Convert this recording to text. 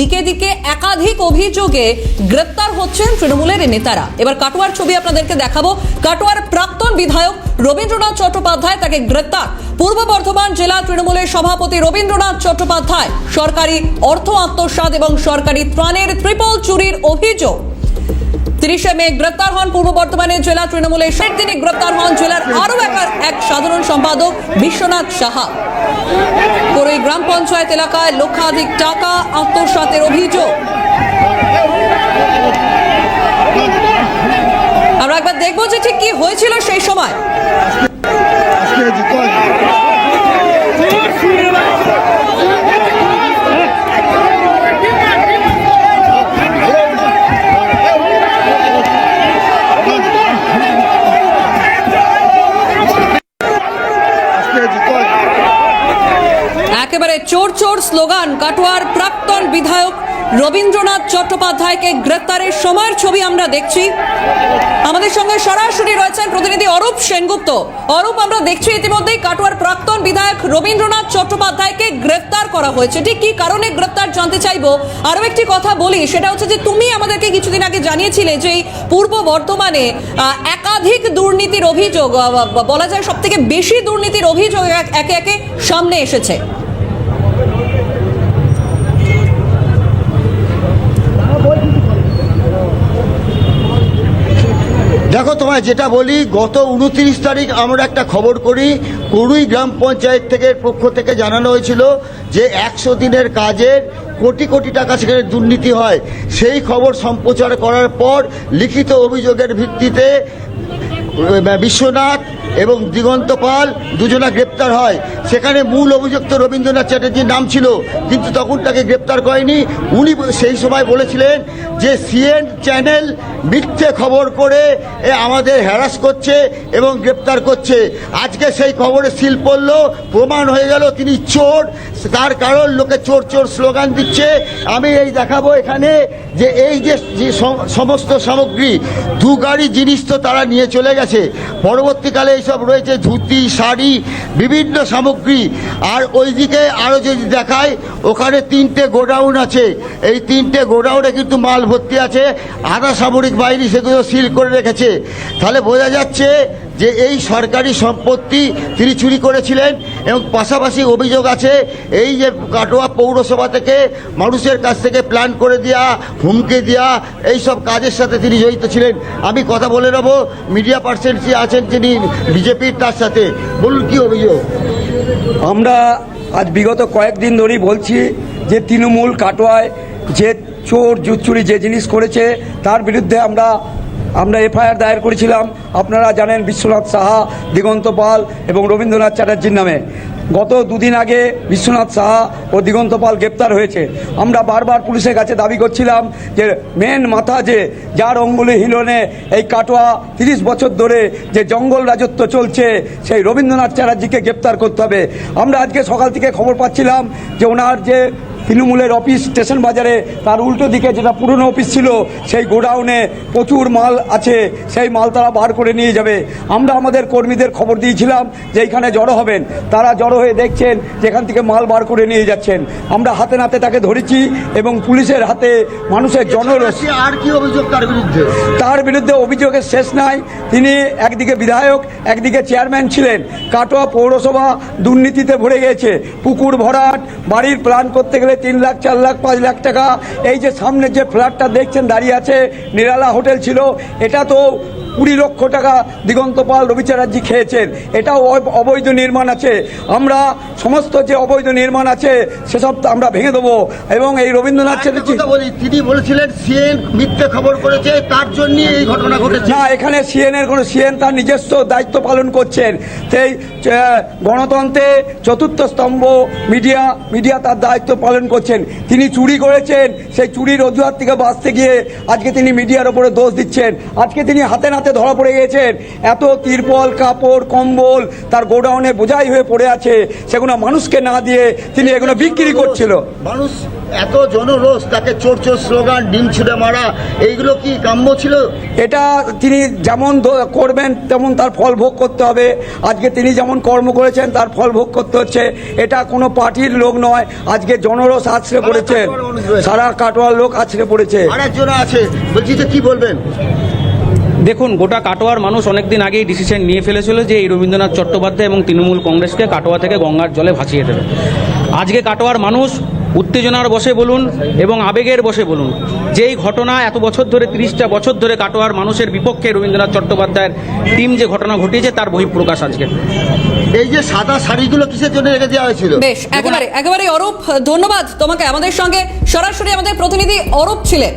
দিকে দিকে একাধিক অভিযোগে গ্রেপ্তার হচ্ছেন তৃণমূলের নেতারা। এবার কাটোয়ার ছবি আপনাদেরকে দেখাবো। কাটোয়ার প্রাক্তন বিধায়ক রবীন্দ্রনাথ চট্টোপাধ্যায় তাকে গ্রেপ্তার। পূর্ব বর্ধমান জেলা তৃণমূলের সভাপতি রবীন্দ্রনাথ চট্টোপাধ্যায় সরকারি অর্থ আত্মসাৎ এবং সরকারি ত্রাণের ট্রিপল চুরির অভিযোগ। 30 মে গ্রেপ্তার হন পূর্ব বর্ধমানের জেলা তৃণমূলের। শেষ দিনে গ্রেপ্তার হন জেলার আরও এক সাধারণ সম্পাদক বিশ্বনাথ সাহা। কোরই গ্রাম পঞ্চায়েত এলাকায় লক্ষাধিক টাকা আত্মসাতের অভিযোগ। আমরা একবার দেখবো যে ঠিক কি হয়েছিল সেই সময়। একেবারে চোর চোর স্লোগান। কাটোয়ার প্রাক্তন বিধায়ক রবীন্দ্রনাথ চট্টোপাধ্যায়কে গ্রেপ্তারের সময়ের ছবি আমরা দেখছি। আমাদের সঙ্গে সরাসরি রয়েছেন প্রতিনিধি অরূপ সেনগুপ্ত। অরূপ, আমরা দেখছি ইতিমধ্যেই কাটোয়ার প্রাক্তন বিধায়ক রবীন্দ্রনাথ চট্টোপাধ্যায়কে গ্রেপ্তার করা হয়েছে। ঠিক কি কারণে গ্রেপ্তার জানতে চাইবো। আরো একটি কথা বলি, সেটা হচ্ছে যে তুমি আমাদেরকে কিছুদিন আগে জানিয়েছিলে যে পূর্ব বর্ধমানে একাধিক দুর্নীতির অভিযোগ, বলা যায় সব থেকে বেশি দুর্নীতির অভিযোগ একে একে সামনে এসেছে। দেখো, তোমায় যেটা বলি, গত 29 তারিখ আমরা একটা খবর করি। কোরই গ্রাম পঞ্চায়েত থেকে পক্ষ থেকে জানানো হয়েছিল যে 100 দিনের কাজের কোটি কোটি টাকা সেখানে দুর্নীতি হয়। সেই খবর সম্প্রচার করার পর লিখিত অভিযোগের ভিত্তিতে বিশ্বনাথ এবং দিগন্ত পাল দুজনা গ্রেপ্তার হয়। সেখানে মূল অভিযুক্ত রবীন্দ্রনাথ চ্যাটার্জির নাম ছিল, কিন্তু তখন তাকে গ্রেপ্তার করেনি। উনি সেই সময় বলেছিলেন যে সিএন চ্যানেল মিথ্যে খবর করে আমাদের হ্যারাস করছে এবং গ্রেপ্তার করছে। আজকে সেই খবরে সিল পড়ল, প্রমাণ হয়ে গেল তিনি চোর। তার কারণ লোকে চোর চোর স্লোগান দিচ্ছে। আমি এই দেখাবো এখানে যে এই যে সমস্ত সামগ্রী, 2 গাড়ি জিনিস তো তারা নিয়ে চলে গেছে। পরবর্তীকালে এইসব রয়েছে ধুতি, শাড়ি, বিভিন্ন সামগ্রী। আর ওইদিকে আরও যদি দেখায়, ওখানে 3টে গোডাউন আছে। এই 3টে গোডাউনে কিন্তু মাল ভর্তি আছে। আধা সামরিক বাহিনী সেগুলো সিল করে রেখেছে। তাহলে বোঝা যাচ্ছে যে এই সরকারি সম্পত্তি তিনি চুরি করেছিলেন। এবং পাশাপাশি অভিযোগ আছে এই যে কাটোয়া পৌরসভা থেকে মানুষের কাছ থেকে প্ল্যান করে দেওয়া, হুমকি দেওয়া, এইসব কাজের সাথে তিনি জড়িত ছিলেন। আমি কথা বলে নেব, মিডিয়া পার্সন আছেন যিনি বিজেপির, তার সাথে। বলুন কি অভিযোগ। আমরা আজ বিগত কয়েকদিন ধরেই বলছি যে তৃণমূল কাটোয়ায় যে চোর চুরি যে জিনিস করেছে তার বিরুদ্ধে আমরা এফআইআর দায়ের করেছিলাম। আপনারা জানেন বিশ্বনাথ সাহা, দিগন্ত পাল এবং রবীন্দ্রনাথ চ্যাটার্জির নামে। গত 2 দিন আগে বিশ্বনাথ সাহা ও দিগন্ত পাল গ্রেপ্তার হয়েছে। আমরা বারবার পুলিশের কাছে দাবি করছিলাম যে মেন মাথা যে যার অঙ্গুলি হিলনে এই কাটোয়া 30 বছর ধরে যে জঙ্গল রাজত্ব চলছে, সেই রবীন্দ্রনাথ চ্যাটার্জিকে গ্রেপ্তার করতে হবে। আমরা আজকে সকাল থেকে খবর পাচ্ছিলাম যে ওনার যে তৃণমূলের অফিস স্টেশন বাজারে, তার উল্টো দিকে যেটা পুরনো অফিস ছিল, সেই গোডাউনে প্রচুর মাল আছে। সেই মাল তারা বার করে নিয়ে যাবে। আমরা আমাদের কর্মীদের খবর দিয়েছিলাম যে এইখানে জড়ো হবেন। তারা জড়ো হয়ে দেখছেন যেখান থেকে মাল বার করে নিয়ে যাচ্ছেন। আমরা হাতে নাতে তাকে ধরেছি এবং পুলিশের হাতে মানুষের জনরোষ। আর কি অভিযোগ তার বিরুদ্ধে অভিযোগের শেষ নাই। তিনি একদিকে বিধায়ক, একদিকে চেয়ারম্যান ছিলেন। কাটোয়া পৌরসভা দুর্নীতিতে ভরে গেছে। পুকুর ভরাট, বাড়ির প্ল্যান করতে গেলে 3 লাখ, 4 লাখ, 5 লাখ টাকা। এই যে সামনে যে ফ্ল্যাটটা দেখছেন দাঁড়িয়ে আছে, নিরালা হোটেল ছিল, এটা তো 20 লক্ষ টাকা দিগন্ত পাল, রবি চ্যাটার্জি খেয়েছেন। এটাও অবৈধ নির্মাণ আছে। আমরা সমস্ত যে অবৈধ নির্মাণ আছে সেসব আমরা ভেঙে দেবো। এবং এই রবীন্দ্রনাথ চ্যাটার্জি তিনি বলেছিলেন সিএন মিথ্যে খবর করেছে, তার জন্য এই ঘটনা ঘটেছে। না, এখানে সিএন তার নিজস্ব দায়িত্ব পালন করছেন। সেই গণতন্ত্রে 4র্থ স্তম্ভ মিডিয়া তার দায়িত্ব পালন করছেন। তিনি চুরি করেছেন, সেই চুরির অজুহাত থেকে বাঁচতে গিয়ে আজকে তিনি মিডিয়ার ওপরে দোষ দিচ্ছেন। আজকে তিনি হাতে হাতে ধরা পড়ে গেছেন। এত তিরপল কাপড় কম্বল তার গোডাউনে বোঝাই হয়ে পড়ে আছে, সেগুলো মানুষকে না দিয়ে তিনি এগুলো বিক্রি করছিল। মানুষ এত জনরোষ, তাকে চোর চোর স্লোগান, ডিম ছুঁড়ে মারা, এইগুলো কি কাম্য ছিল? এটা তিনি যেমন করবেন তেমন তার ফল ভোগ করতে হবে। আজকে তিনি যেমন কর্ম করেছেন তার ফল ভোগ করতে হচ্ছে। এটা কোনো পার্টির লোক নয়, আজকে জনরোষ আছড়ে পড়েছে, সারা কাটোয়ার লোক আছড়ে পড়েছে। আরেকজন আছে, বলছি যে কি বলবেন? দেখুন, গোটা কাটোয়ার মানুষ অনেকদিন আগেই ডিসিশন নিয়ে ফেলেছিল যে এই রবীন্দ্রনাথ চট্টোপাধ্যায় এবং তৃণমূল কংগ্রেসকে কাটোয়া থেকে গঙ্গার জলে ভাসিয়ে দেবে। আজকে কাটোয়ার মানুষ উত্তেজনার বশে বলুন এবং আবেগের বশে বলুন, যেই ঘটনা এত বছর ধরে 30টা বছর ধরে কাটোয়ার মানুষের বিপক্ষে রবীন্দ্রনাথ চট্টোপাধ্যায়ের টিম যে ঘটনা ঘটিয়েছে তার বহিঃপ্রকাশ আজকে। এই যে সাদা শাড়িগুলো কিসের জন্য রেখে দেওয়া হয়েছিল? বেশ, একেবারে অরূপ, ধন্যবাদ তোমাকে। আমাদের সঙ্গে সরাসরি আমাদের প্রতিনিধি অরূপ ছিলেন।